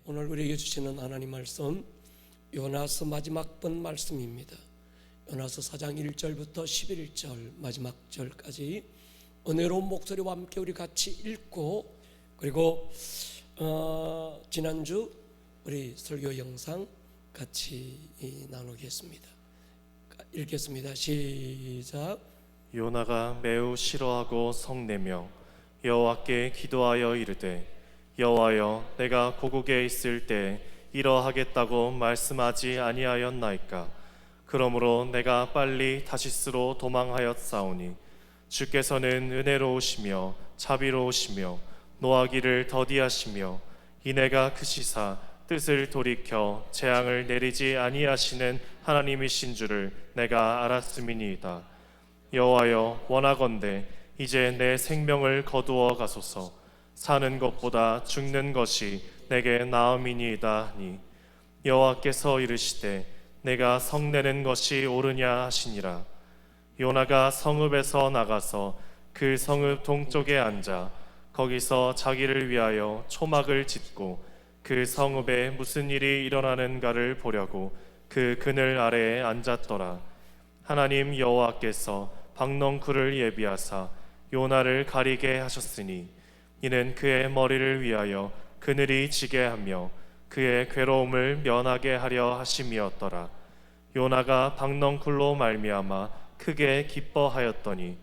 오늘 우리에게 주시는 하나님 말씀 요나서 마지막 번 말씀입니다. 요나서 4장 1절부터 11절 마지막 절까지 은혜로운 목소리와 함께 우리 같이 읽고, 그리고 지난주 우리 설교 영상 같이 나누겠습니다. 읽겠습니다. 시작. 요나가 매우 싫어하고 성내며 여호와께 기도하여 이르되, 여호와여, 내가 고국에 있을 때 이러하겠다고 말씀하지 아니하였나이까? 그러므로 내가 빨리 다시스로 도망하였사오니 주께서는 은혜로우시며 자비로우시며 노하기를 더디하시며 이내가 크시사 뜻을 돌이켜 재앙을 내리지 아니하시는 하나님이신 줄을 내가 알았음이니이다. 여호와여, 원하건대 이제 내 생명을 거두어 가소서. 사는 것보다 죽는 것이 내게 나음이니이다 하니, 여호와께서 이르시되 내가 성내는 것이 옳으냐 하시니라. 요나가 성읍에서 나가서 그 성읍 동쪽에 앉아 거기서 자기를 위하여 초막을 짓고 그 성읍에 무슨 일이 일어나는가를 보려고 그 그늘 아래에 앉았더라. 하나님 여호와께서 박넝쿨을 예비하사 요나를 가리게 하셨으니 이는 그의 머리를 위하여 그늘이 지게 하며 그의 괴로움을 면하게 하려 하심이었더라. 요나가 박넝쿨로 말미암아 크게 기뻐하였더니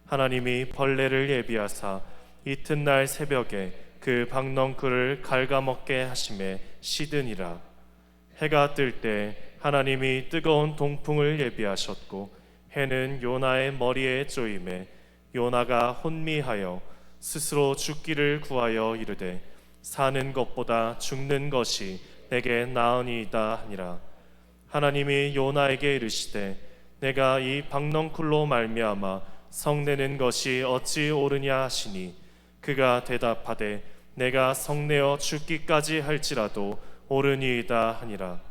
하나님이 벌레를 예비하사 이튿날 새벽에 그 박넝쿨을 갉아먹게 하심에 시드니라. 해가 뜰 때 하나님이 뜨거운 동풍을 예비하셨고 해는 요나의 머리에 쪼임에 요나가 혼미하여 스스로 죽기를 구하여 이르되, 사는 것보다 죽는 것이 내게 나으니이다 하니라. 하나님이 요나에게 이르시되, 내가 이 박넝쿨로 말미암아 성내는 것이 어찌 옳으냐 하시니, 그가 대답하되 내가 성내어 죽기까지 할지라도 옳으니이다 하니라.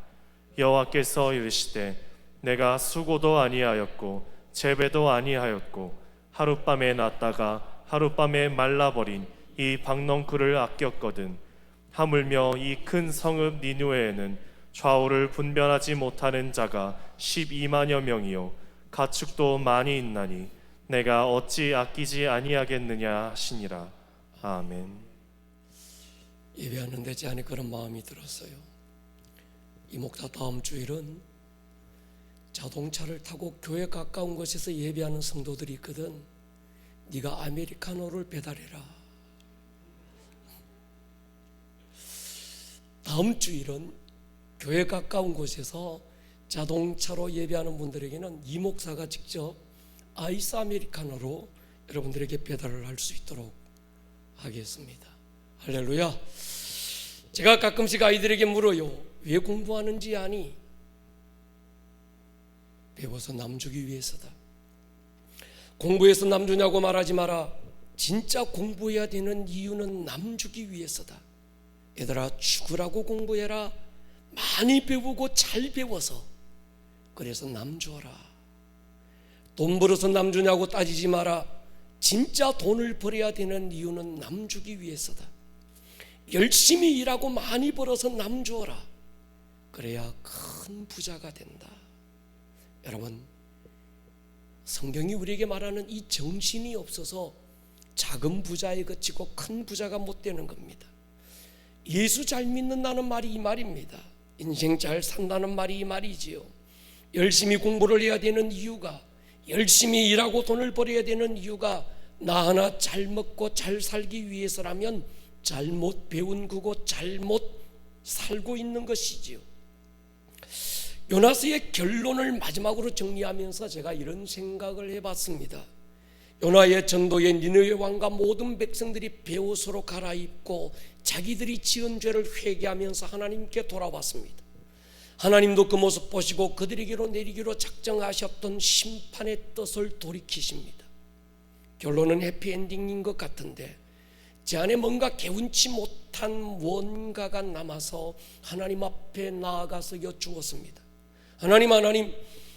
여호와께서 이르시되, 내가 수고도 아니하였고 재배도 아니하였고 하룻밤에 났다가 하룻밤에 말라버린 이 박넝쿨을 아꼈거든. 하물며 이 큰 성읍 니느웨에는 좌우를 분별하지 못하는 자가 12만여 명이요 가축도 많이 있나니 내가 어찌 아끼지 아니하겠느냐 하시니라. 아멘. 예배하는 데지 않에 그런 마음이 들었어요. 이 목사 다음 주일은 자동차를 타고 교회 가까운 곳에서 예배하는 성도들이 있거든. 네가 아메리카노를 배달해라. 다음 주일은 교회 가까운 곳에서 자동차로 예배하는 분들에게는 이 목사가 직접 아이스 아메리카노로 여러분들에게 배달을 할 수 있도록 하겠습니다. 할렐루야. 제가 가끔씩 아이들에게 물어요. 왜 공부하는지 아니? 배워서 남주기 위해서다. 공부해서 남주냐고 말하지 마라. 진짜 공부해야 되는 이유는 남주기 위해서다. 얘들아, 죽으라고 공부해라. 많이 배우고 잘 배워서. 그래서 남주어라. 돈 벌어서 남주냐고 따지지 마라. 진짜 돈을 벌어야 되는 이유는 남주기 위해서다. 열심히 일하고 많이 벌어서 남주어라. 그래야 큰 부자가 된다. 여러분, 성경이 우리에게 말하는 이 정신이 없어서 작은 부자에 그치고 큰 부자가 못 되는 겁니다. 예수 잘 믿는다는 말이 이 말입니다. 인생 잘 산다는 말이 이 말이지요. 열심히 공부를 해야 되는 이유가, 열심히 일하고 돈을 벌어야 되는 이유가 나 하나 잘 먹고 잘 살기 위해서라면 잘못 배운 거고 잘못 살고 있는 것이지요. 요나서의 결론을 마지막으로 정리하면서 제가 이런 생각을 해봤습니다. 요나의 전도에 니느웨 왕과 모든 백성들이 베옷으로 갈아입고 자기들이 지은 죄를 회개하면서 하나님께 돌아왔습니다. 하나님도 그 모습 보시고 그들에게로 내리기로 작정하셨던 심판의 뜻을 돌이키십니다. 결론은 해피엔딩인 것 같은데 제 안에 뭔가 개운치 못한 뭔가가 남아서 하나님 앞에 나아가서 여쭈었습니다. 하나님,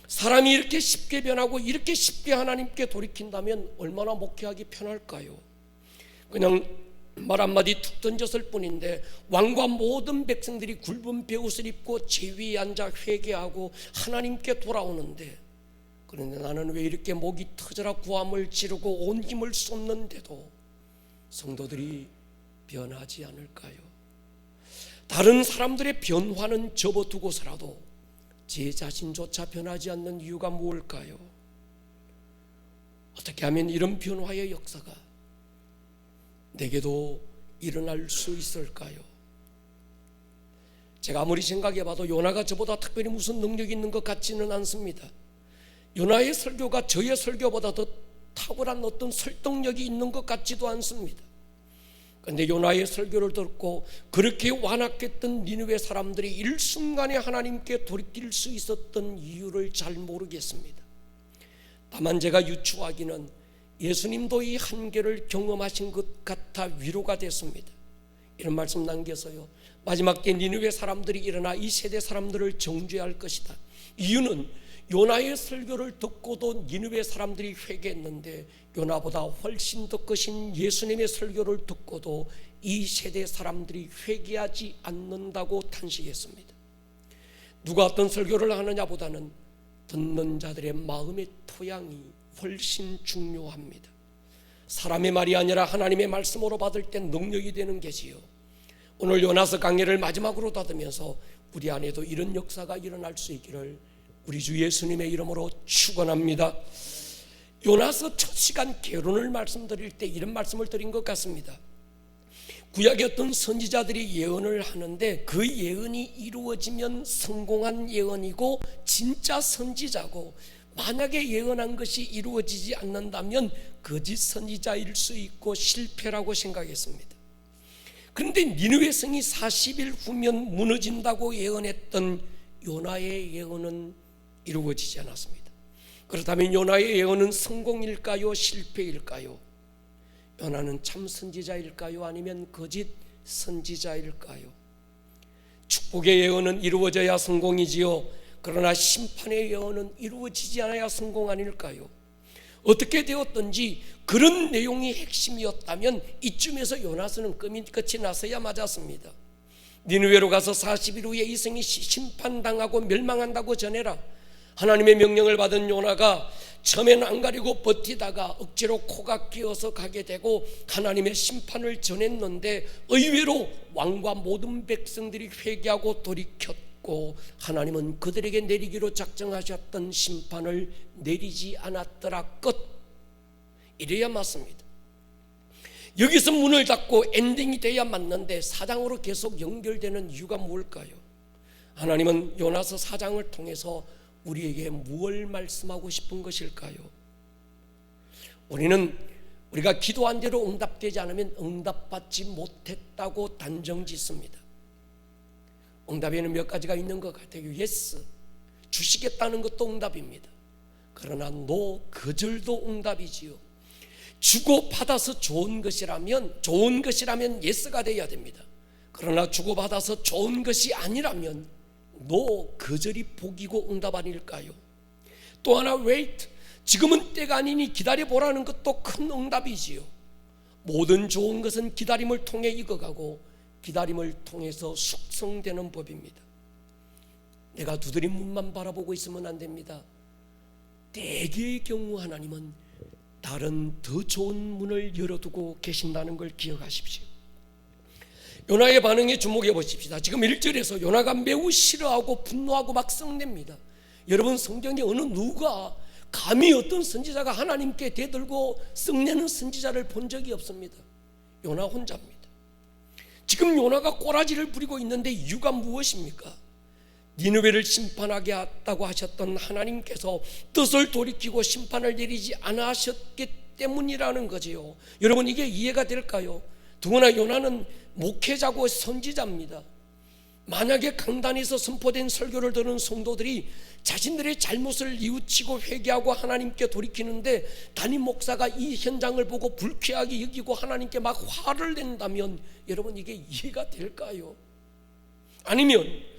사람이 이렇게 쉽게 변하고 이렇게 쉽게 하나님께 돌이킨다면 얼마나 목회하기 편할까요? 그냥 말 한마디 툭 던졌을 뿐인데 왕과 모든 백성들이 굵은 베옷을 입고 제위에 앉아 회개하고 하나님께 돌아오는데, 그런데 나는 왜 이렇게 목이 터져라 구함을 지르고 온 힘을 쏟는데도 성도들이 변하지 않을까요? 다른 사람들의 변화는 접어두고서라도 제 자신조차 변하지 않는 이유가 무엇일까요? 어떻게 하면 이런 변화의 역사가 내게도 일어날 수 있을까요? 제가 아무리 생각해봐도 요나가 저보다 특별히 무슨 능력이 있는 것 같지는 않습니다. 요나의 설교가 저의 설교보다 더 탁월한 어떤 설득력이 있는 것 같지도 않습니다. 그런데 요나의 설교를 듣고 그렇게 완악했던 니느웨 사람들이 일순간에 하나님께 돌이킬 수 있었던 이유를 잘 모르겠습니다. 다만 제가 유추하기는 예수님도 이 한계를 경험하신 것 같아 위로가 됐습니다. 이런 말씀 남겨서요, 마지막 때 니느웨 사람들이 일어나 이 세대 사람들을 정죄할 것이다. 이유는 요나의 설교를 듣고도 니느웨 사람들이 회개했는데 요나보다 훨씬 더 크신 예수님의 설교를 듣고도 이 세대 사람들이 회개하지 않는다고 탄식했습니다. 누가 어떤 설교를 하느냐보다는 듣는 자들의 마음의 토양이 훨씬 중요합니다. 사람의 말이 아니라 하나님의 말씀으로 받을 때 능력이 되는 게지요. 오늘 요나서 강해를 마지막으로 닫으면서 우리 안에도 이런 역사가 일어날 수 있기를 우리 주 예수님의 이름으로 축원합니다. 요나서 첫 시간 개론을 말씀드릴 때 이런 말씀을 드린 것 같습니다. 구약의 어떤 선지자들이 예언을 하는데 그 예언이 이루어지면 성공한 예언이고 진짜 선지자고, 만약에 예언한 것이 이루어지지 않는다면 거짓 선지자일 수 있고 실패라고 생각했습니다. 그런데 니느웨 성이 40일 후면 무너진다고 예언했던 요나의 예언은 이루어지지 않았습니다. 그렇다면 요나의 예언은 성공일까요? 실패일까요? 요나는 참 선지자일까요? 아니면 거짓 선지자일까요? 축복의 예언은 이루어져야 성공이지요. 그러나 심판의 예언은 이루어지지 않아야 성공 아닐까요? 어떻게 되었든지 그런 내용이 핵심이었다면 이쯤에서 요나서는 끝이 나서야 맞았습니다. 니느웨로 가서 40일 후에 이 성이 심판당하고 멸망한다고 전해라. 하나님의 명령을 받은 요나가 처음에는 안 가리고 버티다가 억지로 코가 끼어서 가게 되고 하나님의 심판을 전했는데 의외로 왕과 모든 백성들이 회개하고 돌이켰고, 하나님은 그들에게 내리기로 작정하셨던 심판을 내리지 않았더라 끝. 이래야 맞습니다. 여기서 문을 닫고 엔딩이 돼야 맞는데 사장으로 계속 연결되는 이유가 뭘까요? 하나님은 요나서 4장을 통해서 우리에게 무엇을 말씀하고 싶은 것일까요? 우리가 기도한 대로 응답되지 않으면 응답받지 못했다고 단정짓습니다. 응답에는 몇 가지가 있는 것 같아요. Yes, 주시겠다는 것도 응답입니다. 그러나 No, 거절도 응답이지요. 주고받아서 좋은 것이라면 Yes가 되어야 됩니다. 그러나 주고받아서 좋은 것이 아니라면 No, 거절이 복이고 응답 아닐까요? 또 하나 Wait, 지금은 때가 아니니 기다려보라는 것도 큰 응답이지요. 모든 좋은 것은 기다림을 통해 익어가고 기다림을 통해서 숙성되는 법입니다. 내가 두드린 문만 바라보고 있으면 안 됩니다. 대개의 경우 하나님은 다른 더 좋은 문을 열어두고 계신다는 걸 기억하십시오. 요나의 반응에 주목해 보십시다. 지금 1절에서 요나가 매우 싫어하고 분노하고 막 썩냅니다. 여러분, 성경에 어느 누가 감히 어떤 선지자가 하나님께 대들고 썩내는 선지자를 본 적이 없습니다. 요나 혼자입니다. 지금 요나가 꼬라지를 부리고 있는데 이유가 무엇입니까? 니느웨를 심판하게 했다고 하셨던 하나님께서 뜻을 돌이키고 심판을 내리지 않으셨기 때문이라는 거지요. 여러분, 이게 이해가 될까요? 더구나 요나는 목회자고 선지자입니다. 만약에 강단에서 선포된 설교를 들은 성도들이 자신들의 잘못을 뉘우치고 회개하고 하나님께 돌이키는데 담임 목사가 이 현장을 보고 불쾌하게 여기고 하나님께 막 화를 낸다면 여러분, 이게 이해가 될까요? 아니면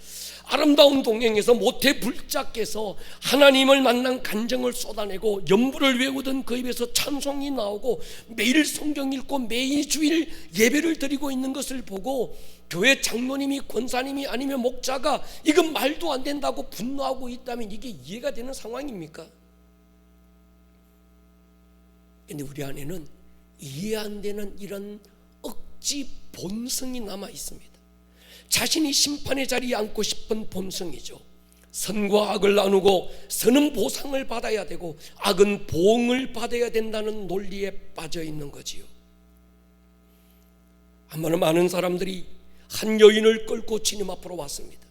아름다운 동행에서 모태 불자께서 하나님을 만난 간정을 쏟아내고 연부를 외우던 그 입에서 찬송이 나오고 매일 성경 읽고 매일 주일 예배를 드리고 있는 것을 보고 교회 장로님이, 권사님이, 아니면 목자가 이건 말도 안 된다고 분노하고 있다면 이게 이해가 되는 상황입니까? 근데 우리 안에는 이해 안 되는 이런 억지 본성이 남아 있습니다. 자신이 심판의 자리에 앉고 싶은 본성이죠. 선과 악을 나누고 선은 보상을 받아야 되고 악은 보응을 받아야 된다는 논리에 빠져 있는 거지요. 한 번은 많은 사람들이 한 여인을 끌고 주님 앞으로 왔습니다.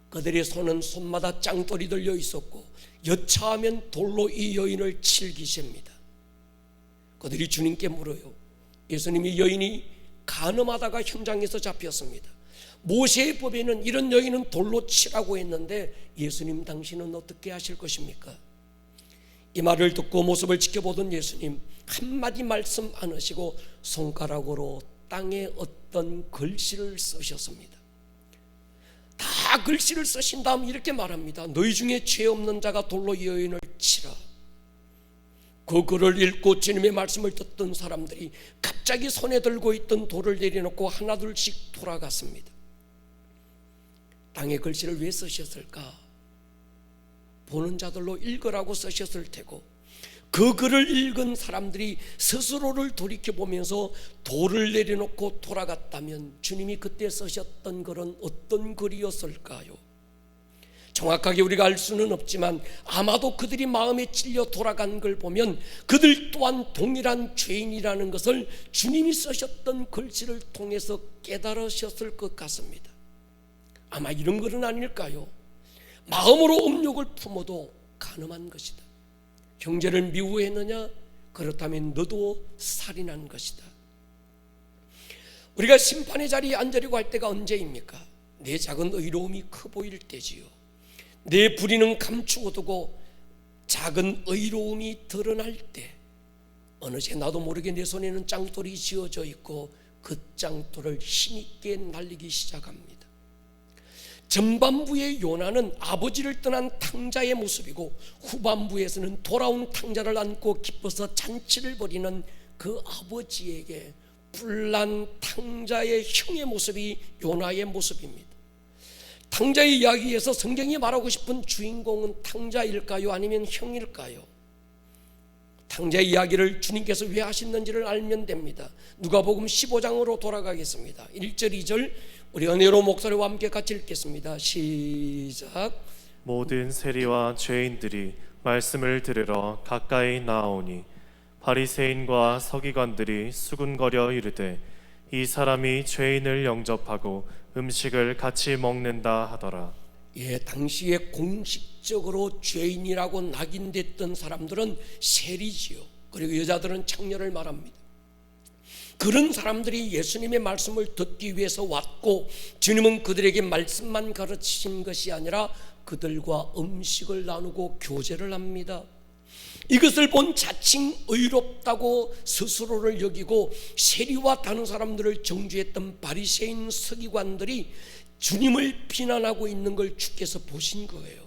그들의 손은 손마다 짱돌이 들려 있었고 여차하면 돌로 이 여인을 칠 기세입니다. 그들이 주님께 물어요. 예수님이 여인이 간음하다가 현장에서 잡혔습니다. 모세의 법에는 이런 여인은 돌로 치라고 했는데 예수님 당신은 어떻게 하실 것입니까? 이 말을 듣고 모습을 지켜보던 예수님 한마디 말씀 안 하시고 손가락으로 땅에 어떤 글씨를 쓰셨습니다. 다 글씨를 쓰신 다음 이렇게 말합니다. 너희 중에 죄 없는 자가 돌로 이 여인을 치라. 그 글을 읽고 주님의 말씀을 듣던 사람들이 갑자기 손에 들고 있던 돌을 내려놓고 하나둘씩 돌아갔습니다. 땅에 글씨를 왜 쓰셨을까? 보는 자들로 읽으라고 쓰셨을 테고 그 글을 읽은 사람들이 스스로를 돌이켜보면서 돌을 내려놓고 돌아갔다면 주님이 그때 쓰셨던 글은 어떤 글이었을까요? 정확하게 우리가 알 수는 없지만 아마도 그들이 마음에 찔려 돌아간 걸 보면 그들 또한 동일한 죄인이라는 것을 주님이 쓰셨던 글씨를 통해서 깨달으셨을 것 같습니다. 아마 이런 글은 아닐까요? 마음으로 음욕을 품어도 간음한 것이다. 형제를 미워했느냐? 그렇다면 너도 살인한 것이다. 우리가 심판의 자리에 앉으려고 할 때가 언제입니까? 내 작은 의로움이 커 보일 때지요. 내 불의는 감추어 두고 작은 의로움이 드러날 때 어느새 나도 모르게 내 손에는 짱돌이 쥐어져 있고 그 짱돌을 힘있게 날리기 시작합니다. 전반부의 요나는 아버지를 떠난 탕자의 모습이고 후반부에서는 돌아온 탕자를 안고 기뻐서 잔치를 벌이는 그 아버지에게 불난 탕자의 형의 모습이 요나의 모습입니다. 탕자의 이야기에서 성경이 말하고 싶은 주인공은 탕자일까요? 아니면 형일까요? 탕자의 이야기를 주님께서 왜 하셨는지를 알면 됩니다. 누가복음 15장으로 돌아가겠습니다. 1절 2절 우리 은혜로 목소리와 함께 같이 읽겠습니다. 시작. 모든 세리와 죄인들이 말씀을 들으러 가까이 나아오니 바리새인과 서기관들이 수군거려 이르되 이 사람이 죄인을 영접하고 음식을 같이 먹는다 하더라. 예, 당시에 공식적으로 죄인이라고 낙인됐던 사람들은 세리지요. 그리고 여자들은 창녀를 말합니다. 그런 사람들이 예수님의 말씀을 듣기 위해서 왔고 주님은 그들에게 말씀만 가르치신 것이 아니라 그들과 음식을 나누고 교제를 합니다. 이것을 본 자칭 의롭다고 스스로를 여기고 세리와 다른 사람들을 정죄했던 바리새인 서기관들이 주님을 비난하고 있는 걸 주께서 보신 거예요.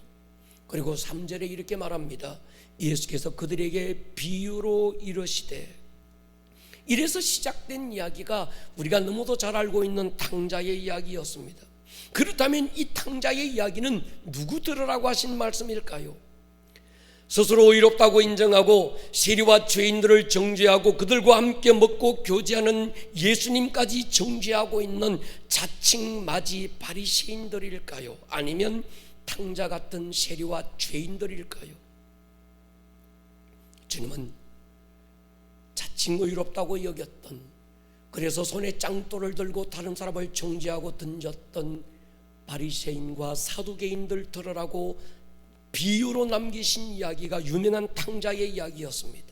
그리고 3절에 이렇게 말합니다. 예수께서 그들에게 비유로 이르시되, 이래서 시작된 이야기가 우리가 너무도 잘 알고 있는 탕자의 이야기였습니다. 그렇다면 이 탕자의 이야기는 누구 들으라고 하신 말씀일까요? 스스로 의롭다고 인정하고 세리와 죄인들을 정죄하고 그들과 함께 먹고 교제하는 예수님까지 정죄하고 있는 자칭 마지 바리새인들일까요? 아니면 탕자 같은 세리와 죄인들일까요? 주님은 자칭 의롭다고 여겼던, 그래서 손에 짱돌을 들고 다른 사람을 정죄하고 던졌던 바리새인과 사두개인들 들으라고 비유로 남기신 이야기가 유명한 탕자의 이야기였습니다.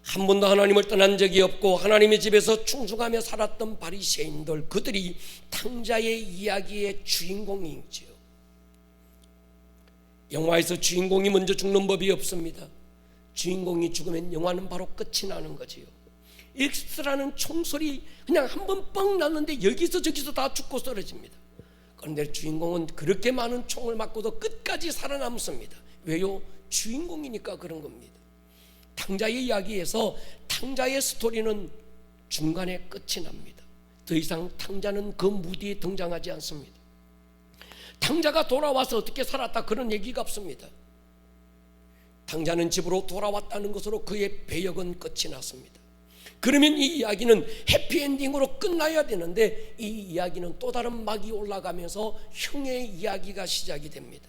한 번도 하나님을 떠난 적이 없고 하나님의 집에서 충성하며 살았던 바리새인들, 그들이 탕자의 이야기의 주인공이지요. 영화에서 주인공이 먼저 죽는 법이 없습니다. 주인공이 죽으면 영화는 바로 끝이 나는 거지요. 엑스트라는 총소리 그냥 한 번 뻥 났는데 여기서 저기서 다 죽고 쓰러집니다. 그런데 주인공은 그렇게 많은 총을 맞고도 끝까지 살아남습니다. 왜요? 주인공이니까 그런 겁니다. 탕자의 이야기에서 탕자의 스토리는 중간에 끝이 납니다. 더 이상 탕자는 그 무대에 등장하지 않습니다. 탕자가 돌아와서 어떻게 살았다 그런 얘기가 없습니다. 탕자는 집으로 돌아왔다는 것으로 그의 배역은 끝이 났습니다. 그러면 이 이야기는 해피엔딩으로 끝나야 되는데 이 이야기는 또 다른 막이 올라가면서 형의 이야기가 시작이 됩니다.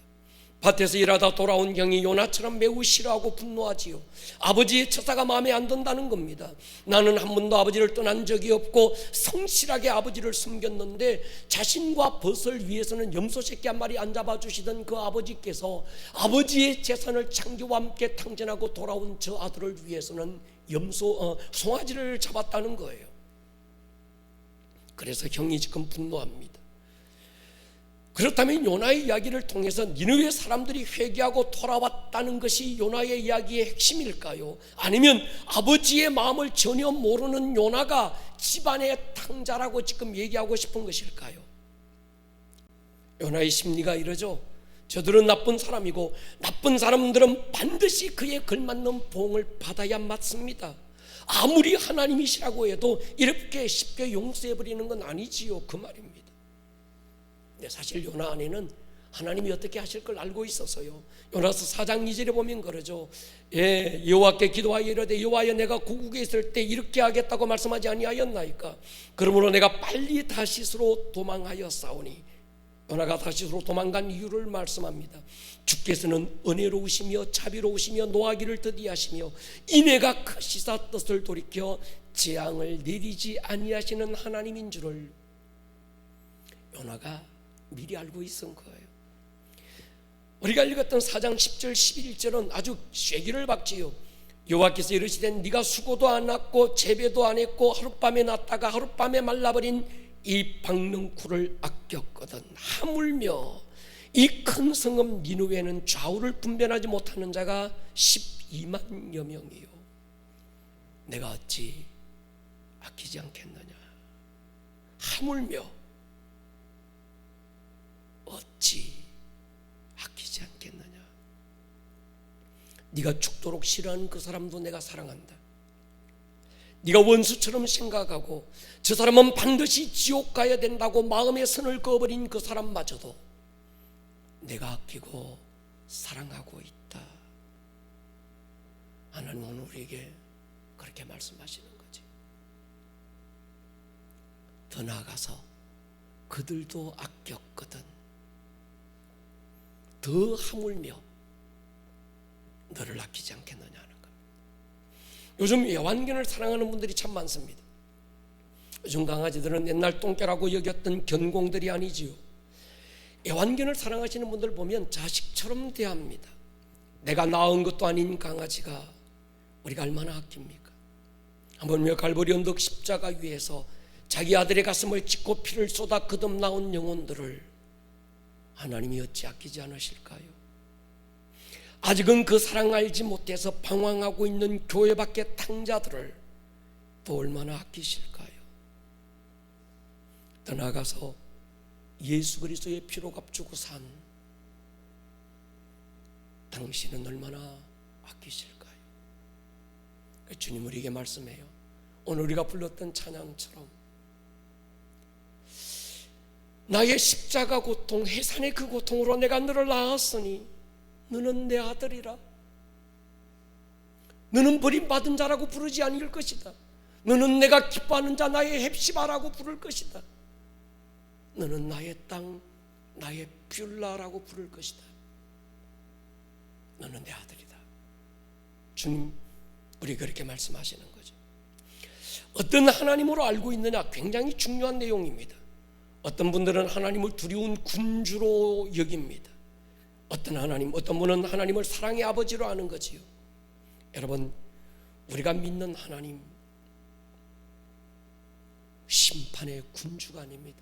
밭에서 일하다 돌아온 형이 요나처럼 매우 싫어하고 분노하지요. 아버지의 처사가 마음에 안 든다는 겁니다. 나는 한 번도 아버지를 떠난 적이 없고 성실하게 아버지를 섬겼는데 자신과 벗을 위해서는 염소 새끼 한 마리 안 잡아주시던 그 아버지께서 아버지의 재산을 창기와 함께 탕진하고 돌아온 저 아들을 위해서는 송아지를 잡았다는 거예요. 그래서 형이 지금 분노합니다. 그렇다면 요나의 이야기를 통해서 니느웨 사람들이 회개하고 돌아왔다는 것이 요나의 이야기의 핵심일까요? 아니면 아버지의 마음을 전혀 모르는 요나가 집안의 탕자라고 지금 얘기하고 싶은 것일까요? 요나의 심리가 이러죠. 저들은 나쁜 사람이고 나쁜 사람들은 반드시 그에 걸맞는 보응을 받아야 맞습니다. 아무리 하나님이시라고 해도 이렇게 쉽게 용서해버리는 건 아니지요, 그 말입니다. 사실 요나 안에는 하나님이 어떻게 하실 걸 알고 있었어요. 요나서 4장 2절에 보면 그러죠. 여호와께 기도하여 이르되 여호와여 내가 고국에 있을 때 이렇게 하겠다고 말씀하지 아니하였나이까. 그러므로 내가 빨리 다시스로 도망하여 싸우니. 요나가 다시스로 도망간 이유를 말씀합니다. 주께서는 은혜로우시며 자비로우시며 노하기를 더디하시며 인애가 크시사 뜻을 돌이켜 재앙을 내리지 아니하시는 하나님인 줄을 요나가 미리 알고 있은 거예요. 우리가 읽었던 4장 10절 11절은 아주 쐐기를 박지요. 여호와께서 이르시되 네가 수고도 안 했고 재배도 안 했고 하룻밤에 났다가 하룻밤에 말라버린 이 박능쿨을 아꼈거든. 하물며 이 큰 성읍 니느웨는 좌우를 분별하지 못하는 자가 12만여 명이요. 내가 어찌 아끼지 않겠느냐. 하물며 어찌 아끼지 않겠느냐. 네가 죽도록 싫어하는 그 사람도 내가 사랑한다. 네가 원수처럼 생각하고 저 사람은 반드시 지옥 가야 된다고 마음의 선을 그어버린 그 사람마저도 내가 아끼고 사랑하고 있다. 하나님은 우리에게 그렇게 말씀하시는 거지. 더 나아가서 그들도 아꼈거든. 더 하물며 너를 아끼지 않겠느냐 하는 겁니다. 요즘 애완견을 사랑하는 분들이 참 많습니다. 요즘 강아지들은 옛날 똥개라고 여겼던 견공들이 아니지요. 애완견을 사랑하시는 분들 보면 자식처럼 대합니다. 내가 낳은 것도 아닌 강아지가 우리가 얼마나 아낍니까? 하물며 갈보리 언덕 십자가 위에서 자기 아들의 가슴을 찢고 피를 쏟아 거듭나온 영혼들을 하나님이 어찌 아끼지 않으실까요? 아직은 그 사랑 알지 못해서 방황하고 있는 교회 밖의 탕자들을 또 얼마나 아끼실까요? 더 나아가서 예수 그리스도의 피로 값주고 산 당신은 얼마나 아끼실까요? 주님 우리에게 말씀해요. 오늘 우리가 불렀던 찬양처럼 나의 십자가 고통, 해산의 그 고통으로 내가 너를 낳았으니 너는 내 아들이라. 너는 버림받은 자라고 부르지 아니할 것이다. 너는 내가 기뻐하는 자, 나의 헵시바라고 부를 것이다. 너는 나의 땅, 나의 뷸라라고 부를 것이다. 너는 내 아들이다. 주님 우리 그렇게 말씀하시는 거죠. 어떤 하나님으로 알고 있느냐 굉장히 중요한 내용입니다. 어떤 분들은 하나님을 두려운 군주로 여깁니다. 어떤 분은 하나님을 사랑의 아버지로 아는 거지요. 여러분 우리가 믿는 하나님 심판의 군주가 아닙니다.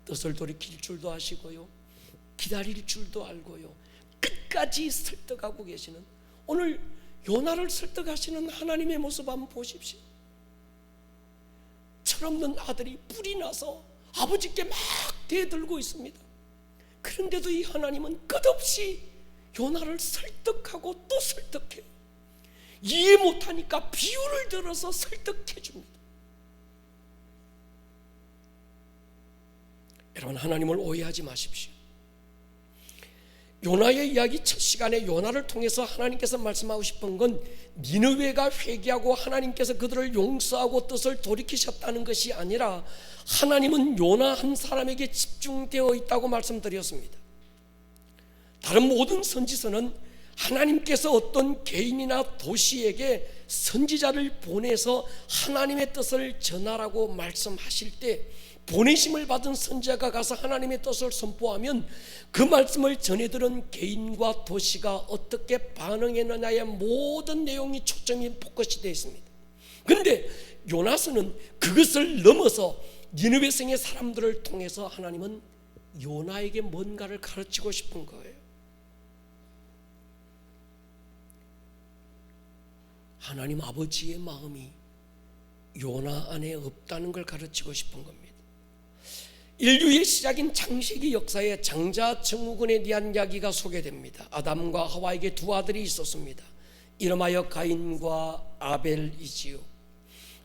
뜻을 돌이킬 줄도 아시고요, 기다릴 줄도 알고요, 끝까지 설득하고 계시는, 오늘 요나를 설득하시는 하나님의 모습 한번 보십시오. 철없는 아들이 뿔이 나서 아버지께 막 대들고 있습니다. 그런데도 이 하나님은 끝없이 요나를 설득하고 또 설득해. 이해 못하니까 비유를 들어서 설득해 줍니다. 여러분, 하나님을 오해하지 마십시오. 요나의 이야기 첫 시간에 요나를 통해서 하나님께서 말씀하고 싶은 건 니느웨가 회개하고 하나님께서 그들을 용서하고 뜻을 돌이키셨다는 것이 아니라 하나님은 요나 한 사람에게 집중되어 있다고 말씀드렸습니다. 다른 모든 선지서는 하나님께서 어떤 개인이나 도시에게 선지자를 보내서 하나님의 뜻을 전하라고 말씀하실 때 보내심을 받은 선지자가 가서 하나님의 뜻을 선포하면 그 말씀을 전해들은 개인과 도시가 어떻게 반응했느냐의 모든 내용이 초점이 포커스 되어 있습니다. 그런데 요나서는 그것을 넘어서 니느웨 성의 사람들을 통해서 하나님은 요나에게 뭔가를 가르치고 싶은 거예요. 하나님 아버지의 마음이 요나 안에 없다는 걸 가르치고 싶은 겁니다. 인류의 시작인 창세기 역사에 장자 증후군에 대한 이야기가 소개됩니다. 아담과 하와에게 두 아들이 있었습니다. 이름하여 가인과 아벨이지요.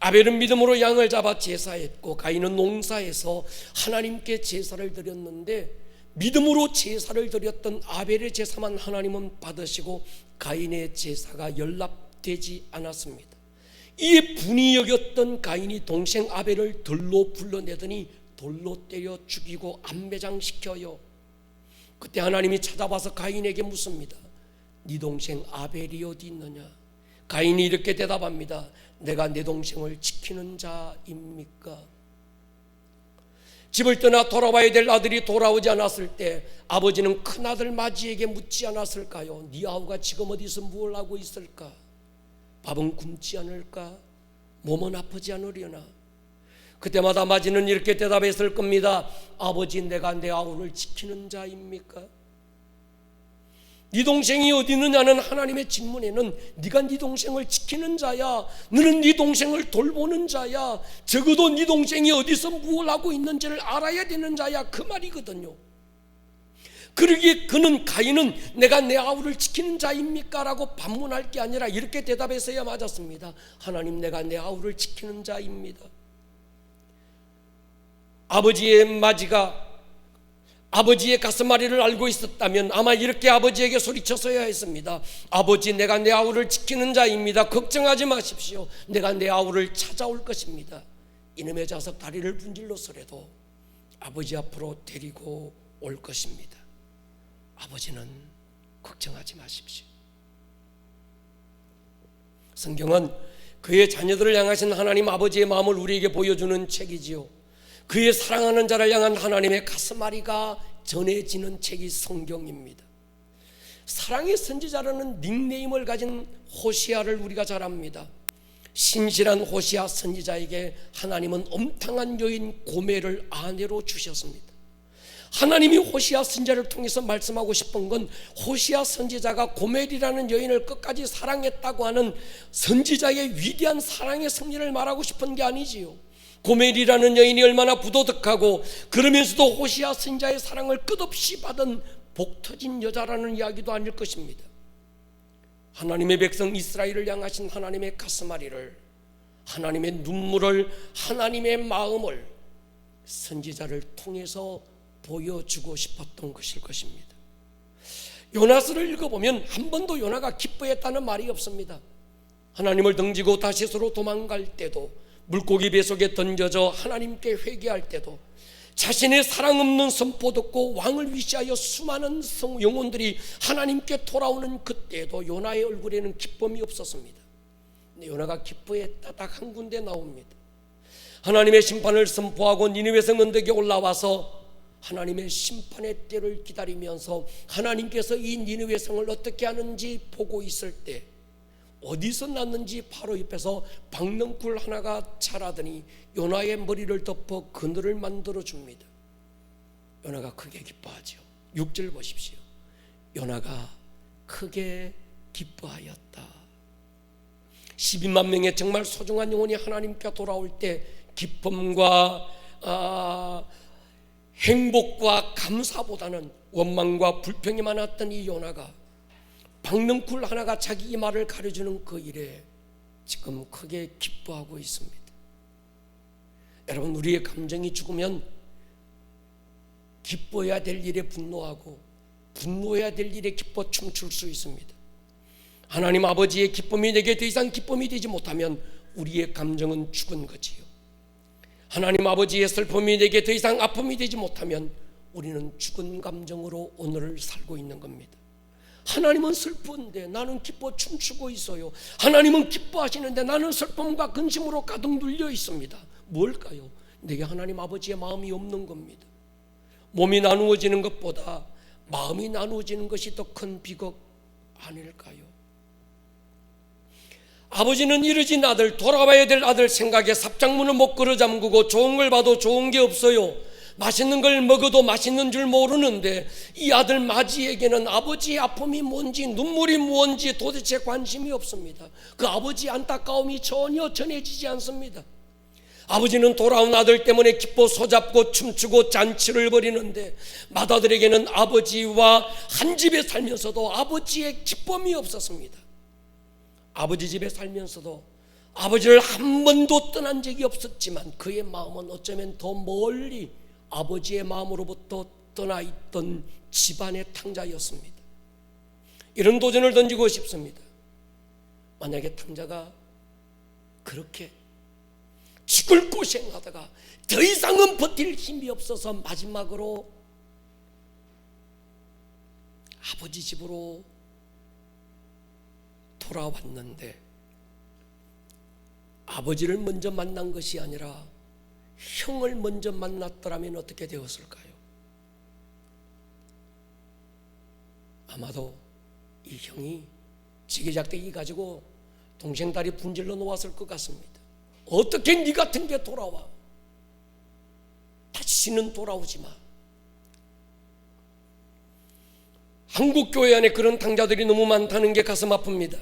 아벨은 믿음으로 양을 잡아 제사했고 가인은 농사해서 하나님께 제사를 드렸는데 믿음으로 제사를 드렸던 아벨의 제사만 하나님은 받으시고 가인의 제사가 연락되지 않았습니다. 이에 분이 여겼던 가인이 동생 아벨을 들로 불러내더니 돌로 때려 죽이고 암매장시켜요. 그때 하나님이 찾아와서 가인에게 묻습니다. 네 동생 아벨이 어디 있느냐? 가인이 이렇게 대답합니다. 내가 내 동생을 지키는 자입니까? 집을 떠나 돌아와야 될 아들이 돌아오지 않았을 때 아버지는 큰아들 마지에게 묻지 않았을까요? 네 아우가 지금 어디서 무엇을 하고 있을까? 밥은 굶지 않을까? 몸은 아프지 않으려나? 그때마다 마지는 이렇게 대답했을 겁니다. 아버지, 내가 내 아우를 지키는 자입니까? 네 동생이 어디 있느냐는 하나님의 질문에는 네가 네 동생을 지키는 자야, 너는 네 동생을 돌보는 자야, 적어도 네 동생이 어디서 무엇을 하고 있는지를 알아야 되는 자야, 그 말이거든요. 그러기에 가인은 내가 내 아우를 지키는 자입니까? 라고 반문할 게 아니라 이렇게 대답했어야 맞았습니다. 하나님, 내가 내 아우를 지키는 자입니다. 아버지의 마지가 아버지의 가슴앓이를 알고 있었다면 아마 이렇게 아버지에게 소리쳤어야 했습니다. 아버지, 내가 내 아우를 지키는 자입니다. 걱정하지 마십시오. 내가 내 아우를 찾아올 것입니다. 이놈의 자석 다리를 분질러서라도 아버지 앞으로 데리고 올 것입니다. 아버지는 걱정하지 마십시오. 성경은 그의 자녀들을 향하신 하나님 아버지의 마음을 우리에게 보여주는 책이지요. 그의 사랑하는 자를 향한 하나님의 가슴앓이가 전해지는 책이 성경입니다. 사랑의 선지자라는 닉네임을 가진 호시아를 우리가 잘 압니다. 신실한 호시아 선지자에게 하나님은 엄탕한 여인 고멜을 아내로 주셨습니다. 하나님이 호시아 선지자를 통해서 말씀하고 싶은 건 호시아 선지자가 고멜이라는 여인을 끝까지 사랑했다고 하는 선지자의 위대한 사랑의 승리를 말하고 싶은 게 아니지요. 고멜이라는 여인이 얼마나 부도덕하고 그러면서도 호시아 선지자의 사랑을 끝없이 받은 복터진 여자라는 이야기도 아닐 것입니다. 하나님의 백성 이스라엘을 향하신 하나님의 가슴앓이를, 하나님의 눈물을, 하나님의 마음을 선지자를 통해서 보여주고 싶었던 것일 것입니다. 요나서를 읽어보면 한 번도 요나가 기뻐했다는 말이 없습니다. 하나님을 등지고 다시스로 도망갈 때도, 물고기 뱃속에 던져져 하나님께 회개할 때도, 자신의 사랑 없는 선포 듣고 왕을 위시하여 수많은 영혼들이 하나님께 돌아오는 그때도 요나의 얼굴에는 기쁨이 없었습니다. 근데 요나가 기뻐했다 딱 한 군데 나옵니다. 하나님의 심판을 선포하고 니느웨 성 언덕에 올라와서 하나님의 심판의 때를 기다리면서 하나님께서 이 니느웨 성을 어떻게 하는지 보고 있을 때 어디서 났는지 바로 옆에서 박넝쿨 하나가 자라더니 요나의 머리를 덮어 그늘을 만들어 줍니다. 요나가 크게 기뻐하죠. 6절 보십시오. 요나가 크게 기뻐하였다. 12만 명의 정말 소중한 영혼이 하나님께 돌아올 때 기쁨과 행복과 감사보다는 원망과 불평이 많았던 이 요나가 박넝쿨 하나가 자기 이마를 가려주는 그 일에 지금 크게 기뻐하고 있습니다. 여러분, 우리의 감정이 죽으면 기뻐해야 될 일에 분노하고 분노해야 될 일에 기뻐 춤출 수 있습니다. 하나님 아버지의 기쁨이 내게 더 이상 기쁨이 되지 못하면 우리의 감정은 죽은 거지요. 하나님 아버지의 슬픔이 내게 더 이상 아픔이 되지 못하면 우리는 죽은 감정으로 오늘을 살고 있는 겁니다. 하나님은 슬픈데 나는 기뻐 춤추고 있어요. 하나님은 기뻐하시는데 나는 슬픔과 근심으로 가득 눌려 있습니다. 뭘까요? 내게 하나님 아버지의 마음이 없는 겁니다. 몸이 나누어지는 것보다 마음이 나누어지는 것이 더 큰 비극 아닐까요? 아버지는 이러진 아들, 돌아와야 될 아들 생각에 삽장문을 못 걸어 잠그고 좋은 걸 봐도 좋은 게 없어요. 맛있는 걸 먹어도 맛있는 줄 모르는데 이 아들 마지에게는 아버지의 아픔이 뭔지 눈물이 뭔지 도대체 관심이 없습니다. 그 아버지의 안타까움이 전혀 전해지지 않습니다. 아버지는 돌아온 아들 때문에 기뻐 소잡고 춤추고 잔치를 벌이는데 맏아들에게는 아버지와 한 집에 살면서도 아버지의 기쁨이 없었습니다. 아버지 집에 살면서도 아버지를 한 번도 떠난 적이 없었지만 그의 마음은 어쩌면 더 멀리 아버지의 마음으로부터 떠나 있던 집안의 탕자였습니다. 이런 도전을 던지고 싶습니다. 만약에 탕자가 그렇게 죽을 고생하다가 더 이상은 버틸 힘이 없어서 마지막으로 아버지 집으로 돌아왔는데 아버지를 먼저 만난 것이 아니라 형을 먼저 만났더라면 어떻게 되었을까요? 아마도 이 형이 지게작대기 가지고 동생 다리 분질러 놓았을 것 같습니다. 어떻게 네 같은 게 돌아와? 다시는 돌아오지 마. 한국 교회 안에 그런 탕자들이 너무 많다는 게 가슴 아픕니다.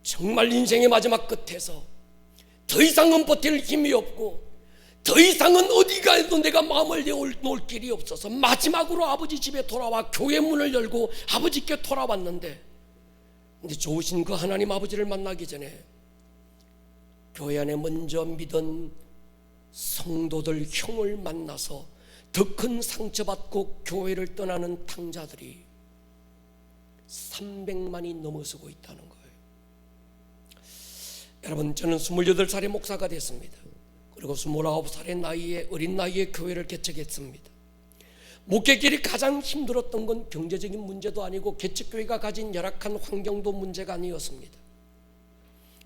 정말 인생의 마지막 끝에서 더 이상은 버틸 힘이 없고 더 이상은 어디 가도 내가 마음을 놓을 길이 없어서 마지막으로 아버지 집에 돌아와 교회 문을 열고 아버지께 돌아왔는데 근데 좋으신 그 하나님 아버지를 만나기 전에 교회 안에 먼저 믿은 성도들 형을 만나서 더 큰 상처받고 교회를 떠나는 탕자들이 300만이 넘어서고 있다는 거예요. 여러분, 저는 28살에 목사가 됐습니다. 그리고 29살의 나이에 어린 나이에 교회를 개척했습니다. 목회길이 가장 힘들었던 건 경제적인 문제도 아니고 개척교회가 가진 열악한 환경도 문제가 아니었습니다.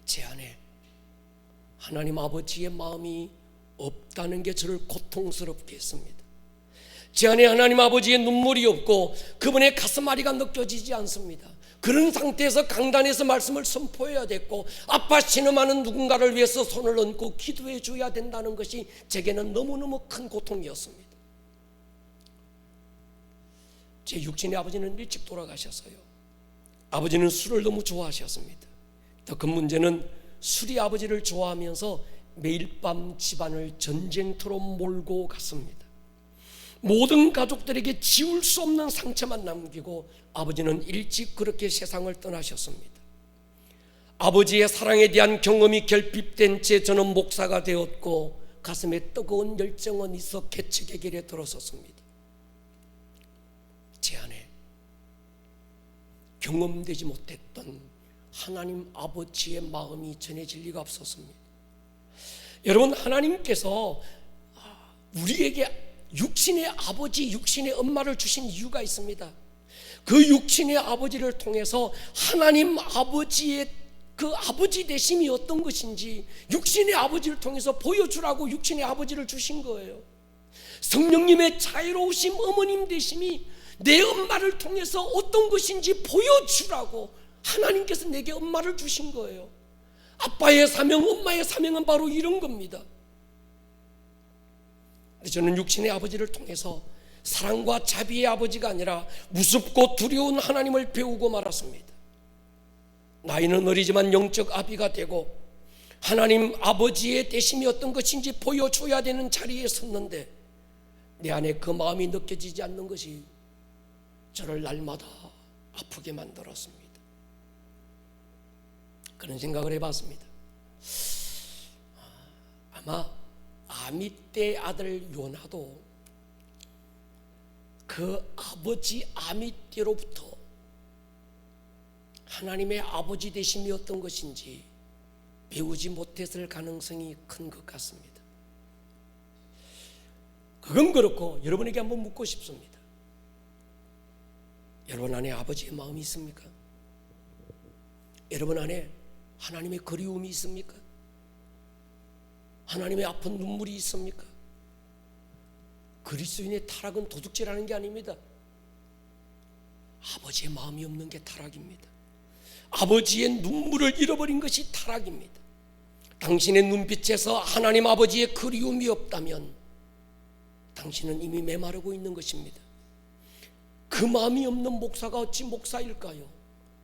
제 안에 하나님 아버지의 마음이 없다는 게 저를 고통스럽게 했습니다. 제 안에 하나님 아버지의 눈물이 없고 그분의 가슴앓이가 느껴지지 않습니다. 그런 상태에서 강단에서 말씀을 선포해야 됐고 아빠 신음하는 누군가를 위해서 손을 얹고 기도해 줘야 된다는 것이 제게는 너무너무 큰 고통이었습니다. 제 육신의 아버지는 일찍 돌아가셨어요. 아버지는 술을 너무 좋아하셨습니다. 더 큰 문제는 술이 아버지를 좋아하면서 매일 밤 집안을 전쟁터로 몰고 갔습니다. 모든 가족들에게 지울 수 없는 상처만 남기고 아버지는 일찍 그렇게 세상을 떠나셨습니다. 아버지의 사랑에 대한 경험이 결핍된 채 저는 목사가 되었고 가슴에 뜨거운 열정은 있어 개척의 길에 들어섰습니다. 제 안에 경험되지 못했던 하나님 아버지의 마음이 전해질 리가 없었습니다. 여러분, 하나님께서 우리에게 육신의 아버지, 육신의 엄마를 주신 이유가 있습니다. 그 육신의 아버지를 통해서 하나님 아버지의 그 아버지 되심이 어떤 것인지 육신의 아버지를 통해서 보여주라고 육신의 아버지를 주신 거예요. 성령님의 자유로우심, 어머님 되심이 내 엄마를 통해서 어떤 것인지 보여주라고 하나님께서 내게 엄마를 주신 거예요. 아빠의 사명, 엄마의 사명은 바로 이런 겁니다. 저는 육신의 아버지를 통해서 사랑과 자비의 아버지가 아니라 무섭고 두려운 하나님을 배우고 말았습니다. 나이는 어리지만 영적 아비가 되고 하나님 아버지의 대심이 어떤 것인지 보여줘야 되는 자리에 섰는데 내 안에 그 마음이 느껴지지 않는 것이 저를 날마다 아프게 만들었습니다. 그런 생각을 해봤습니다. 아마 아미떼 아들 요나도 그 아버지 아미떼로부터 하나님의 아버지 되심이 어떤 것인지 배우지 못했을 가능성이 큰 것 같습니다. 그건 그렇고 여러분에게 한번 묻고 싶습니다. 여러분 안에 아버지의 마음이 있습니까? 여러분 안에 하나님의 그리움이 있습니까? 하나님의 아픈 눈물이 있습니까? 그리스도인의 타락은 도둑질하는 게 아닙니다. 아버지의 마음이 없는 게 타락입니다. 아버지의 눈물을 잃어버린 것이 타락입니다. 당신의 눈빛에서 하나님 아버지의 그리움이 없다면 당신은 이미 메마르고 있는 것입니다. 그 마음이 없는 목사가 어찌 목사일까요?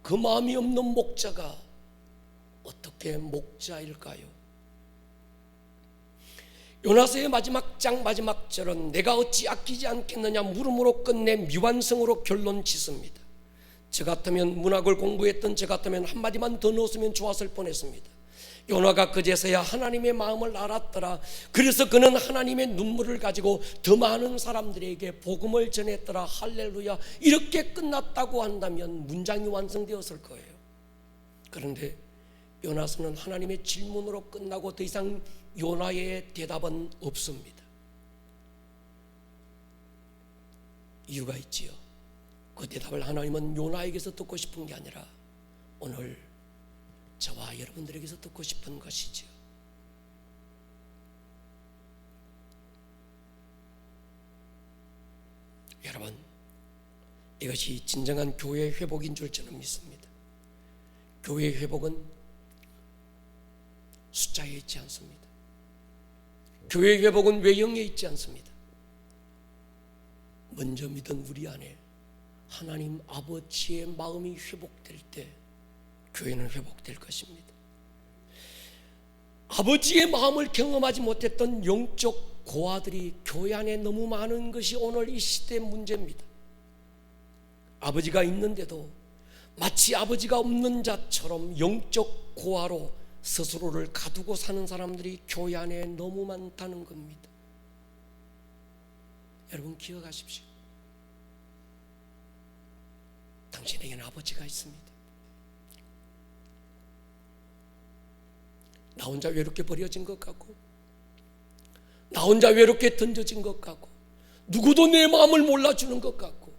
그 마음이 없는 목자가 어떻게 목자일까요? 요나서의 마지막 장 마지막 절은 내가 어찌 아끼지 않겠느냐 물음으로 끝내 미완성으로 결론 짓습니다. 저 같으면 문학을 공부했던 저 같으면 한마디만 더 넣었으면 좋았을 뻔했습니다. 요나가 그제서야 하나님의 마음을 알았더라. 그래서 그는 하나님의 눈물을 가지고 더 많은 사람들에게 복음을 전했더라. 할렐루야. 이렇게 끝났다고 한다면 문장이 완성되었을 거예요. 그런데 요나서는 하나님의 질문으로 끝나고 더 이상 요나의 대답은 없습니다. 이유가 있지요. 그 대답을 하나님은 요나에게서 듣고 싶은 게 아니라 오늘 저와 여러분들에게서 듣고 싶은 것이지요. 여러분, 이것이 진정한 교회의 회복인 줄 저는 믿습니다. 교회의 회복은 숫자에 있지 않습니다. 교회의 회복은 외형에 있지 않습니다. 먼저 믿은 우리 안에 하나님 아버지의 마음이 회복될 때 교회는 회복될 것입니다. 아버지의 마음을 경험하지 못했던 영적 고아들이 교회 안에 너무 많은 것이 오늘 이 시대의 문제입니다. 아버지가 있는데도 마치 아버지가 없는 자처럼 영적 고아로 스스로를 가두고 사는 사람들이 교회 안에 너무 많다는 겁니다. 여러분 기억하십시오. 당신에게는 아버지가 있습니다. 나 혼자 외롭게 버려진 것 같고, 나 혼자 외롭게 던져진 것 같고, 누구도 내 마음을 몰라주는 것 같고,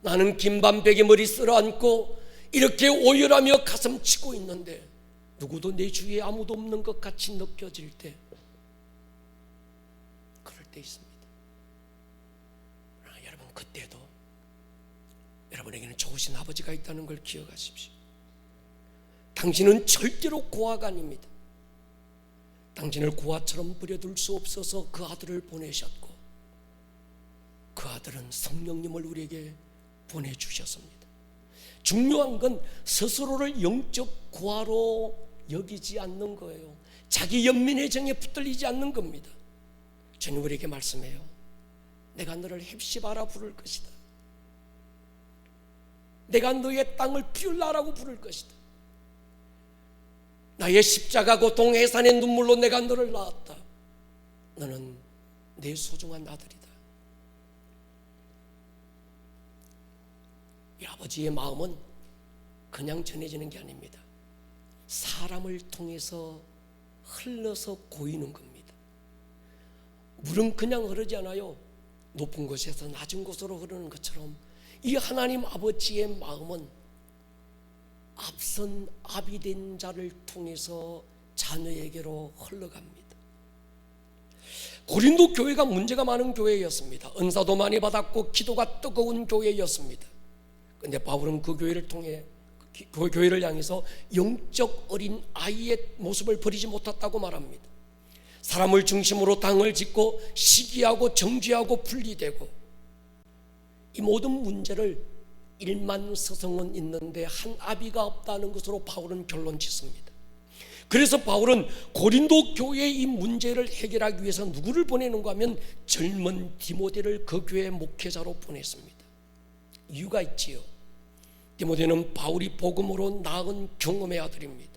나는 긴밤백에 머리 쓸어안고 이렇게 오열하며 가슴 치고 있는데 누구도 내 주위에 아무도 없는 것 같이 느껴질 때, 그럴 때 있습니다. 그러나 여러분 그때도 여러분에게는 좋으신 아버지가 있다는 걸 기억하십시오. 당신은 절대로 고아가 아닙니다. 당신을 고아처럼 버려둘 수 없어서 그 아들을 보내셨고, 그 아들은 성령님을 우리에게 보내주셨습니다. 중요한 건 스스로를 영적 고아로 여기지 않는 거예요. 자기 연민의 정에 붙들리지 않는 겁니다. 저는 우리에게 말씀해요. 내가 너를 헵시바라 부를 것이다. 내가 너의 땅을 비울라라고 부를 것이다. 나의 십자가 고통 해산의 눈물로 내가 너를 낳았다. 너는 내 소중한 아들이다. 이 아버지의 마음은 그냥 전해지는 게 아닙니다. 사람을 통해서 흘러서 고이는 겁니다. 물은 그냥 흐르지 않아요. 높은 곳에서 낮은 곳으로 흐르는 것처럼 이 하나님 아버지의 마음은 앞선 아비된 자를 통해서 자녀에게로 흘러갑니다. 고린도 교회가 문제가 많은 교회였습니다. 은사도 많이 받았고 기도가 뜨거운 교회였습니다. 그런데 바울은 그 교회를 통해 그 교회를 향해서 영적 어린 아이의 모습을 버리지 못했다고 말합니다. 사람을 중심으로 당을 짓고 시기하고 정죄하고 분리되고, 이 모든 문제를 일만 서성은 있는데 한 아비가 없다는 것으로 바울은 결론 짓습니다. 그래서 바울은 고린도 교회의 이 문제를 해결하기 위해서 누구를 보내는가 하면 젊은 디모데를 그 교회 목회자로 보냈습니다. 이유가 있지요. 디모데는 바울이 복음으로 낳은 경험의 아들입니다.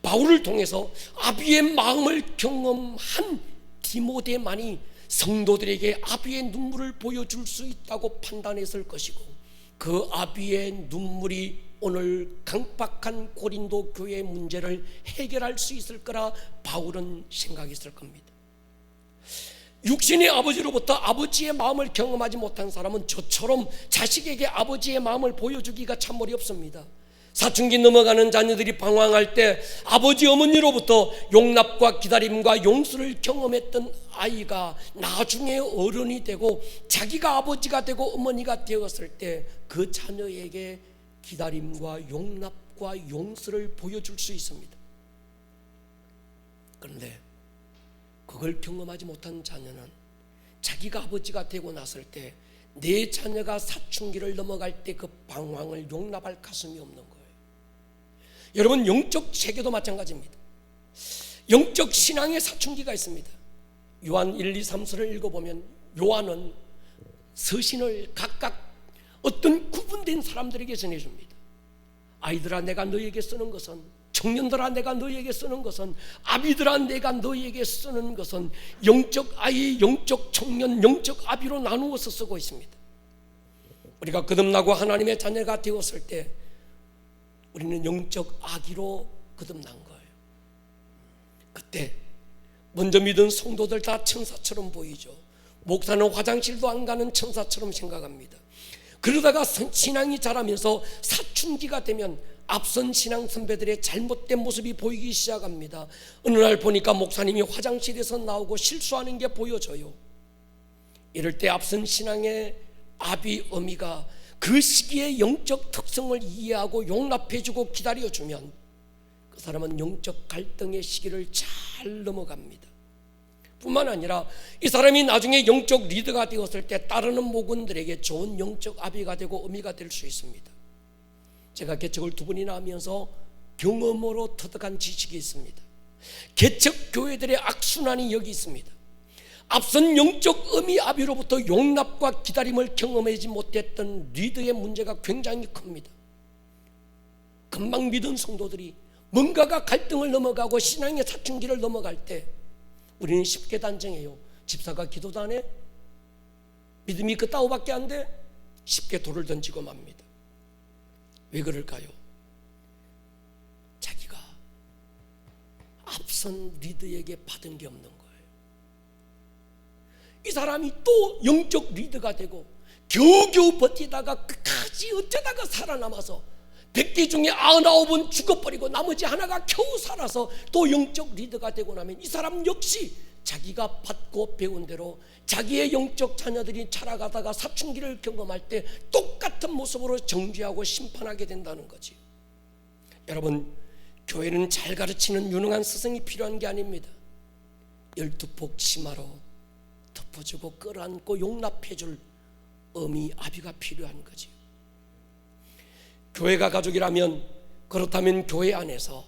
바울을 통해서 아비의 마음을 경험한 디모데만이 성도들에게 아비의 눈물을 보여줄 수 있다고 판단했을 것이고, 그 아비의 눈물이 오늘 강박한 고린도 교회의 문제를 해결할 수 있을 거라 바울은 생각했을 겁니다. 육신의 아버지로부터 아버지의 마음을 경험하지 못한 사람은 저처럼 자식에게 아버지의 마음을 보여주기가 참 어렵습니다. 사춘기 넘어가는 자녀들이 방황할 때 아버지 어머니로부터 용납과 기다림과 용서를 경험했던 아이가 나중에 어른이 되고 자기가 아버지가 되고 어머니가 되었을 때 그 자녀에게 기다림과 용납과 용서를 보여줄 수 있습니다. 그런데 그걸 경험하지 못한 자녀는 자기가 아버지가 되고 났을 때 내 자녀가 사춘기를 넘어갈 때 그 방황을 용납할 가슴이 없는 거예요. 여러분, 영적 세계도 마찬가지입니다. 영적 신앙의 사춘기가 있습니다. 요한 1, 2, 3서를 읽어보면 요한은 서신을 각각 어떤 구분된 사람들에게 전해줍니다. 아이들아, 내가 너에게 쓰는 것은, 청년들아, 내가 너에게 쓰는 것은, 아비들아, 내가 너에게 쓰는 것은 영적 아이, 영적 청년, 영적 아비로 나누어서 쓰고 있습니다. 우리가 거듭나고 하나님의 자녀가 되었을 때 우리는 영적 아기로 거듭난 거예요. 그때 먼저 믿은 성도들 다 천사처럼 보이죠. 목사는 화장실도 안 가는 천사처럼 생각합니다. 그러다가 신앙이 자라면서 사춘기가 되면 앞선 신앙 선배들의 잘못된 모습이 보이기 시작합니다. 어느 날 보니까 목사님이 화장실에서 나오고 실수하는 게 보여져요. 이럴 때 앞선 신앙의 아비 어미가 그 시기의 영적 특성을 이해하고 용납해주고 기다려주면 그 사람은 영적 갈등의 시기를 잘 넘어갑니다. 뿐만 아니라 이 사람이 나중에 영적 리더가 되었을 때 따르는 목원들에게 좋은 영적 아비가 되고 어미가 될 수 있습니다. 제가 개척을 2번이나 하면서 경험으로 터득한 지식이 있습니다. 개척 교회들의 악순환이 여기 있습니다. 앞선 영적 어미 아비로부터 용납과 기다림을 경험하지 못했던 리더의 문제가 굉장히 큽니다. 금방 믿은 성도들이 뭔가가 갈등을 넘어가고 신앙의 사춘기를 넘어갈 때 우리는 쉽게 단정해요. 집사가 기도도 안 해? 믿음이 그따위밖에 안 돼? 쉽게 돌을 던지고 맙니다. 왜 그럴까요? 자기가 앞선 리더에게 받은 게 없는 거예요. 이 사람이 또 영적 리더가 되고 겨우겨우 버티다가 끝까지 어쩌다가 살아남아서 100개 중에 99은 죽어버리고 나머지 하나가 겨우 살아서 또 영적 리더가 되고 나면 이 사람 역시 자기가 받고 배운 대로 자기의 영적 자녀들이 자라가다가 사춘기를 경험할 때 똑같은 모습으로 정죄하고 심판하게 된다는 거지. 여러분, 교회는 잘 가르치는 유능한 스승이 필요한 게 아닙니다. 12폭 치마로 덮어주고 끌어안고 용납해줄 어미 아비가 필요한 거지. 교회가 가족이라면, 그렇다면 교회 안에서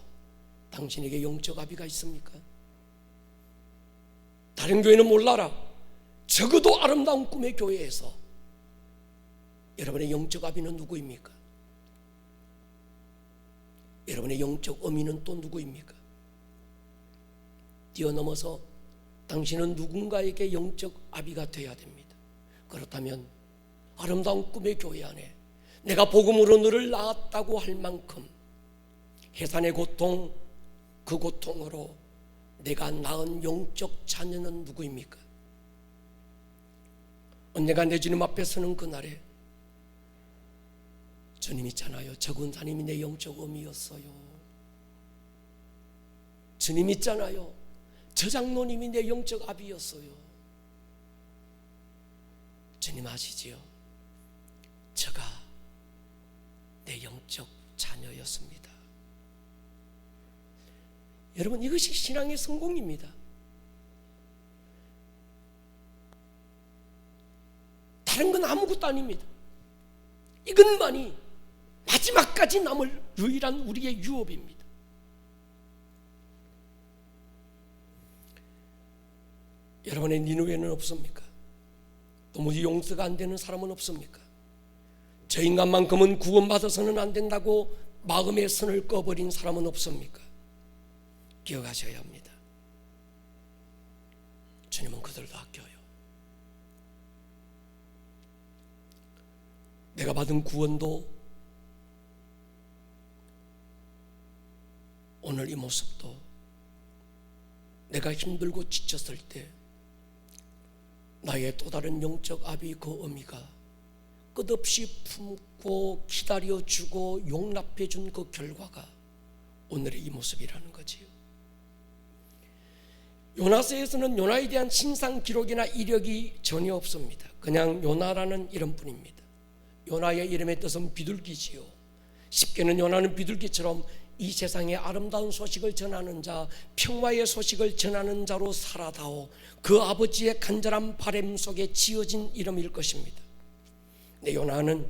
당신에게 영적 아비가 있습니까? 다른 교회는 몰라라. 적어도 아름다운 꿈의 교회에서 여러분의 영적 아비는 누구입니까? 여러분의 영적 어미는 또 누구입니까? 뛰어넘어서 당신은 누군가에게 영적 아비가 되어야 됩니다. 그렇다면 아름다운 꿈의 교회 안에 내가 복음으로 너를 낳았다고 할 만큼 해산의 고통, 그 고통으로 내가 낳은 영적 자녀는 누구입니까? 언젠가 내 주님 앞에 서는 그날에 주님 있잖아요. 저 권사님이 내 영적 어미였어요. 주님 있잖아요. 저 장로님이 내 영적 아비였어요. 주님 아시지요? 저가 내 영적 자녀였습니다. 여러분, 이것이 신앙의 성공입니다. 다른 건 아무것도 아닙니다. 이것만이 마지막까지 남을 유일한 우리의 유업입니다. 여러분의 니느웨는 없습니까? 도무지 용서가 안 되는 사람은 없습니까? 저 인간만큼은 구원받아서는 안 된다고 마음의 선을 꺼버린 사람은 없습니까? 기억하셔야 합니다. 주님은 그들도 아껴요. 내가 받은 구원도 오늘 이 모습도 내가 힘들고 지쳤을 때 나의 또 다른 영적 아비 그 어미가 끝없이 품고 기다려주고 용납해준 그 결과가 오늘의 이 모습이라는 거지요. 요나서에서는 요나에 대한 신상 기록이나 이력이 전혀 없습니다. 그냥 요나라는 이름뿐입니다. 요나의 이름의 뜻은 비둘기지요. 쉽게는 요나는 비둘기처럼 이 세상의 아름다운 소식을 전하는 자, 평화의 소식을 전하는 자로 살아다오 그 아버지의 간절한 바람 속에 지어진 이름일 것입니다. 근데 요나는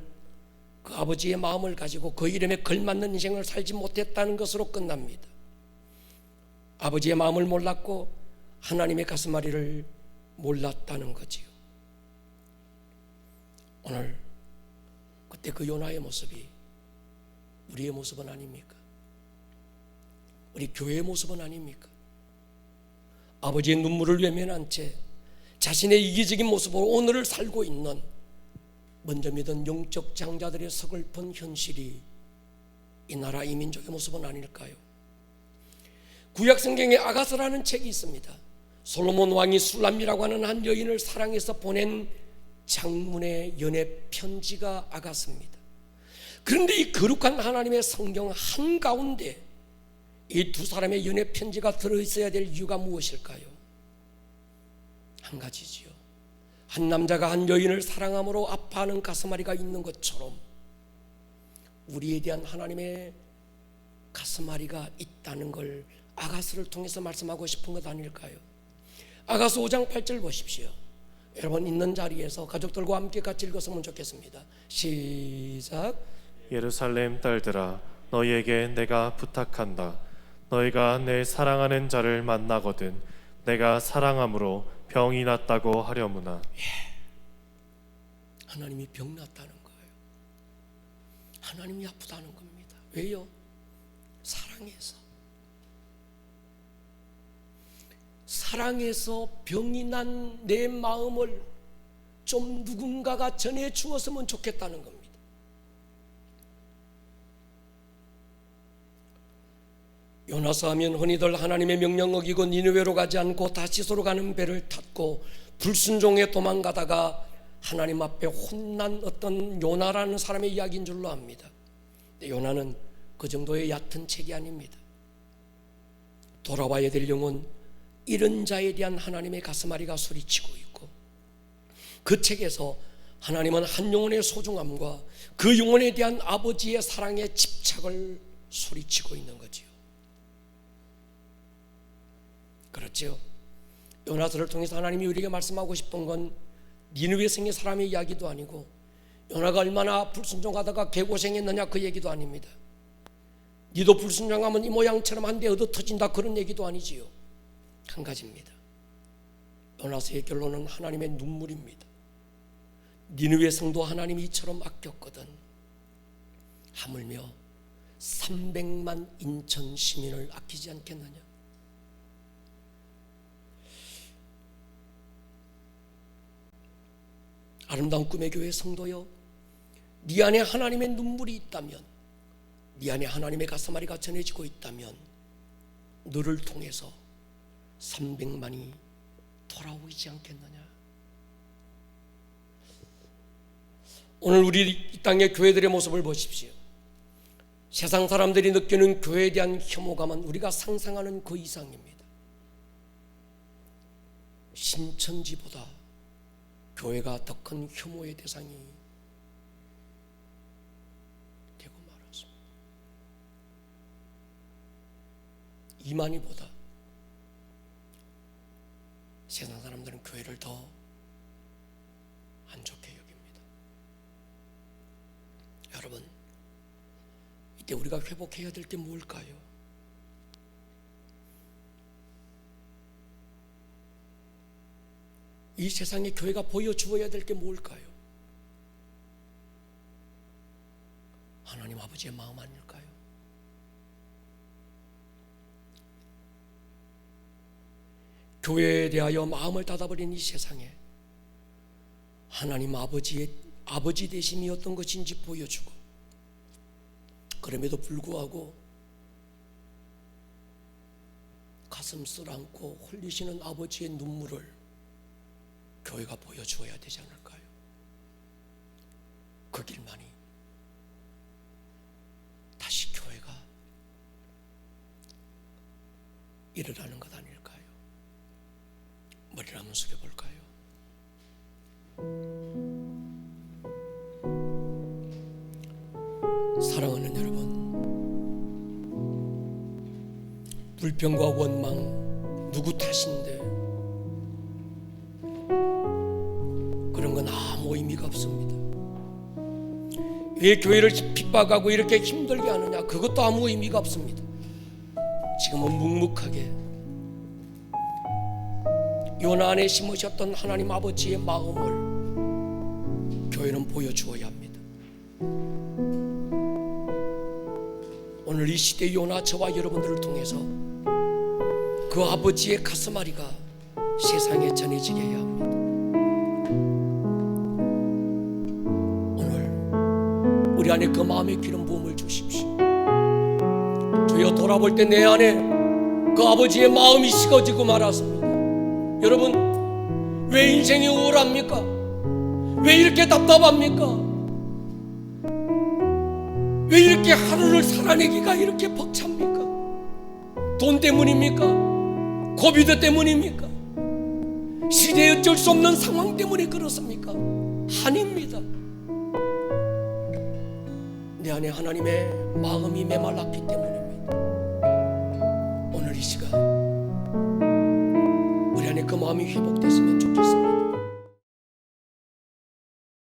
그 아버지의 마음을 가지고 그 이름에 걸맞는 인생을 살지 못했다는 것으로 끝납니다. 아버지의 마음을 몰랐고 하나님의 가슴앓이를 몰랐다는 거지요. 오늘 그때 그 요나의 모습이 우리의 모습은 아닙니까? 우리 교회의 모습은 아닙니까? 아버지의 눈물을 외면한 채 자신의 이기적인 모습으로 오늘을 살고 있는 먼저 믿은 영적 장자들의 서글픈 현실이 이 나라 이 민족의 모습은 아닐까요? 구약 성경에 아가서라는 책이 있습니다. 솔로몬 왕이 술람이라고 하는 한 여인을 사랑해서 보낸 장문의 연애 편지가 아가서입니다. 그런데 이 거룩한 하나님의 성경 한가운데 이 두 사람의 연애 편지가 들어있어야 될 이유가 무엇일까요? 한 가지지요. 한 남자가 한 여인을 사랑함으로 아파하는 가슴앓이가 있는 것처럼 우리에 대한 하나님의 가슴앓이가 있다는 걸 아가서를 통해서 말씀하고 싶은 것 아닐까요? 아가서 5장 8절 보십시오. 여러분 있는 자리에서 가족들과 함께 같이 읽었으면 좋겠습니다. 시작. 예루살렘 딸들아 너희에게 내가 부탁한다. 너희가 내 사랑하는 자를 만나거든 내가 사랑함으로 병이 났다고 하려무나. 하나님이 병 났다는 거예요. 하나님이 아프다는 겁니다. 왜요? 사랑해서. 사랑해서 병이 난 내 마음을 좀 누군가가 전해 주었으면 좋겠다는 겁니다. 요나서 하면 흔히들 하나님의 명령 어기고 니느웨로 가지 않고 다시소로 가는 배를 탔고 불순종에 도망가다가 하나님 앞에 혼난 어떤 요나라는 사람의 이야기인 줄로 압니다. 근데 요나는 그 정도의 얕은 책이 아닙니다. 돌아와야 될 영혼 이런 자에 대한 하나님의 가슴앓이가 소리치고 있고 그 책에서 하나님은 한 영혼의 소중함과 그 영혼에 대한 아버지의 사랑의 집착을 소리치고 있는 거지요. 그렇죠. 요나서를 통해서 하나님이 우리에게 말씀하고 싶은 건 니느웨 성의 사람의 이야기도 아니고 요나가 얼마나 불순종하다가 개고생했느냐 그 얘기도 아닙니다. 니도 불순종하면 이 모양처럼 한데 얻어 터진다 그런 얘기도 아니지요. 한 가지입니다. 요나서의 결론은 하나님의 눈물입니다. 니느웨 성도 하나님이 이처럼 아꼈거든 하물며 300만 인천 시민을 아끼지 않겠느냐. 아름다운 꿈의 교회 성도여, 네 안에 하나님의 눈물이 있다면, 네 안에 하나님의 가슴앓이가 전해지고 있다면 너를 통해서 300만이 돌아오지 않겠느냐. 오늘 우리 이 땅의 교회들의 모습을 보십시오. 세상 사람들이 느끼는 교회에 대한 혐오감은 우리가 상상하는 그 이상입니다. 신천지보다 교회가 더 큰 혐오의 대상이 되고 말았습니다. 이만희보다 세상 사람들은 교회를 더 안 좋게 여깁니다. 여러분, 이때 우리가 회복해야 될 게 뭘까요? 이 세상에 교회가 보여주어야 될 게 뭘까요? 하나님 아버지의 마음 아닐까요? 교회에 대하여 마음을 닫아버린 이 세상에 하나님 아버지의 아버지 되심이 어떤 것인지 보여주고, 그럼에도 불구하고 가슴 쓰라앉고 흘리시는 아버지의 눈물을 교회가 보여주어야 되지 않을까요? 그 길만이 다시 교회가 일어나는 것 아닐까요? 머리를 한번 숙여볼까요? 사랑하는 여러분, 불평과 원망 누구 탓인데 그런 건 아무 의미가 없습니다. 왜 교회를 핍박하고 이렇게 힘들게 하느냐, 그것도 아무 의미가 없습니다. 지금은 묵묵하게 요나 안에 심으셨던 하나님 아버지의 마음을 교회는 보여주어야 합니다. 오늘 이 시대 요나 저와 여러분들을 통해서 그 아버지의 가슴앓이가 세상에 전해지게 해야 합니다. 오늘 우리 안에 그 마음의 기름 부음을 주십시오. 주여, 돌아볼 때 내 안에 그 아버지의 마음이 식어지고 말았습니다. 여러분, 왜 인생이 우울합니까? 왜 이렇게 답답합니까? 왜 이렇게 하루를 살아내기가 이렇게 벅찹니까? 돈 때문입니까? 코비드 때문입니까? 시대에 어쩔 수 없는 상황 때문에 그렇습니까? 아닙니다. 내 안에 하나님의 마음이 메말랐기 때문입니다. 오늘 이 시간 우리 안에 그 마음이 회복됐으면 좋겠습니다.